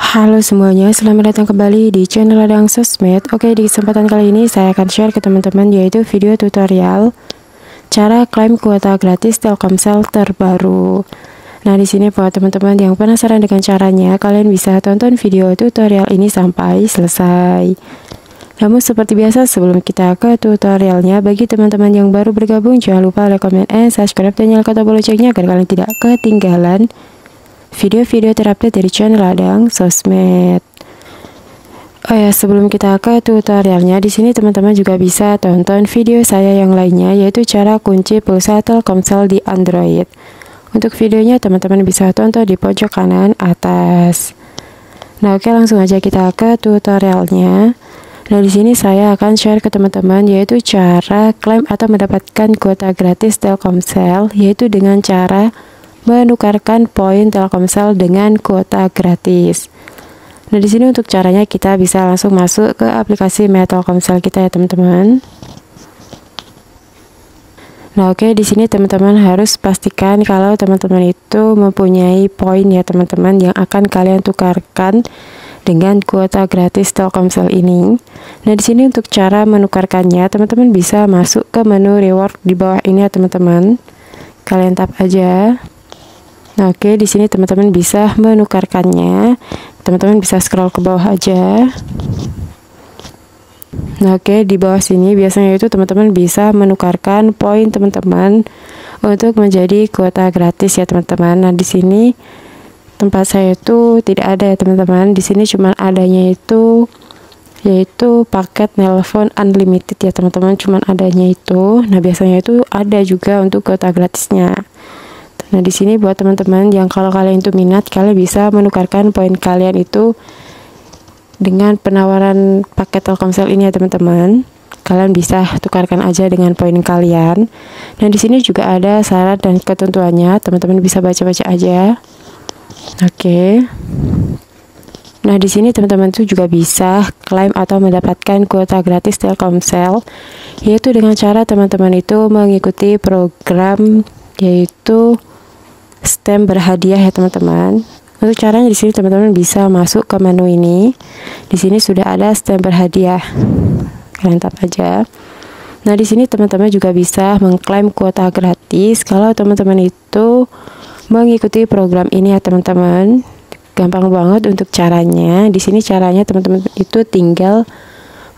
Halo semuanya, selamat datang kembali di channel Ladang Sosmed. Oke, di kesempatan kali ini saya akan share ke teman-teman yaitu video tutorial cara klaim kuota gratis Telkomsel terbaru. Nah, di sini buat teman-teman yang penasaran dengan caranya, kalian bisa tonton video tutorial ini sampai selesai. Namun seperti biasa, sebelum kita ke tutorialnya, bagi teman-teman yang baru bergabung, jangan lupa like, comment, and subscribe, dan nyalakan tombol loncengnya agar kalian tidak ketinggalan video-video terupdate dari channel Ladang Sosmed. Oh ya, sebelum kita ke tutorialnya, di sini teman-teman juga bisa tonton video saya yang lainnya, yaitu cara kunci pulsa Telkomsel di Android. Untuk videonya teman-teman bisa tonton di pojok kanan atas. Nah, oke, langsung aja kita ke tutorialnya. Nah, di sini saya akan share ke teman-teman yaitu cara klaim atau mendapatkan kuota gratis Telkomsel, yaitu dengan cara menukarkan poin Telkomsel dengan kuota gratis. Nah, di sini untuk caranya kita bisa langsung masuk ke aplikasi My Telkomsel kita ya, teman-teman. Nah, oke, di sini teman-teman harus pastikan kalau teman-teman itu mempunyai poin ya, teman-teman, yang akan kalian tukarkan dengan kuota gratis Telkomsel ini. Nah, di sini untuk cara menukarkannya, teman-teman bisa masuk ke menu reward di bawah ini ya, teman-teman. Kalian tap aja. Nah, oke, di sini teman-teman bisa menukarkannya. Teman-teman bisa scroll ke bawah aja. Nah, oke, di bawah sini biasanya itu teman-teman bisa menukarkan poin teman-teman untuk menjadi kuota gratis ya, teman-teman. Nah, di sini tempat saya itu tidak ada ya, teman-teman. Di sini cuma adanya itu yaitu paket nelpon unlimited ya, teman-teman. Cuma adanya itu. Nah, biasanya itu ada juga untuk kuota gratisnya. Nah, di sini buat teman-teman yang kalau kalian itu minat, kalian bisa menukarkan poin kalian itu dengan penawaran paket Telkomsel ini ya, teman-teman. Kalian bisa tukarkan aja dengan poin kalian. Nah, di sini juga ada syarat dan ketentuannya, teman-teman bisa baca-baca aja. Oke. Nah, di sini teman-teman itu juga bisa klaim atau mendapatkan kuota gratis Telkomsel, yaitu dengan cara teman-teman itu mengikuti program yaitu stem berhadiah ya, teman-teman. Untuk caranya di sini teman-teman bisa masuk ke menu ini. Di sini sudah ada stem berhadiah. Kalian tap aja. Nah, di sini teman-teman juga bisa mengklaim kuota gratis kalau teman-teman itu mengikuti program ini ya, teman-teman. Gampang banget untuk caranya. Di sini caranya teman-teman itu tinggal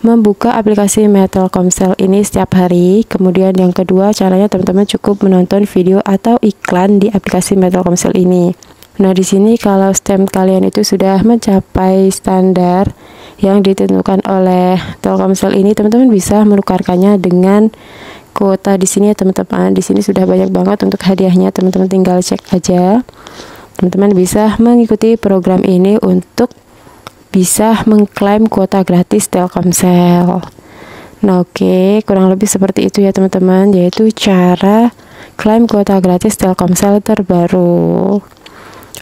membuka aplikasi My Telkomsel ini setiap hari. Kemudian yang kedua, caranya teman-teman cukup menonton video atau iklan di aplikasi My Telkomsel ini. Nah, di sini kalau stem kalian itu sudah mencapai standar yang ditentukan oleh Telkomsel ini, teman-teman bisa menukarkannya dengan kuota di sini ya, teman-teman. Di sini sudah banyak banget untuk hadiahnya, teman-teman tinggal cek aja. Teman-teman bisa mengikuti program ini untuk bisa mengklaim kuota gratis Telkomsel. Nah, oke, kurang lebih seperti itu ya, teman-teman, yaitu cara klaim kuota gratis Telkomsel terbaru.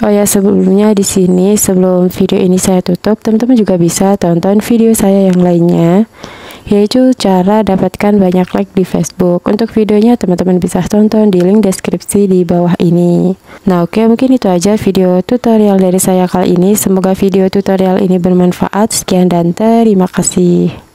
Oh ya, sebelumnya di sini sebelum video ini saya tutup, teman-teman juga bisa tonton video saya yang lainnya, yaitu cara dapatkan banyak like di Facebook. Untuk videonya teman-teman bisa tonton di link deskripsi di bawah ini. Nah, oke, mungkin itu aja video tutorial dari saya kali ini. Semoga video tutorial ini bermanfaat. Sekian dan terima kasih.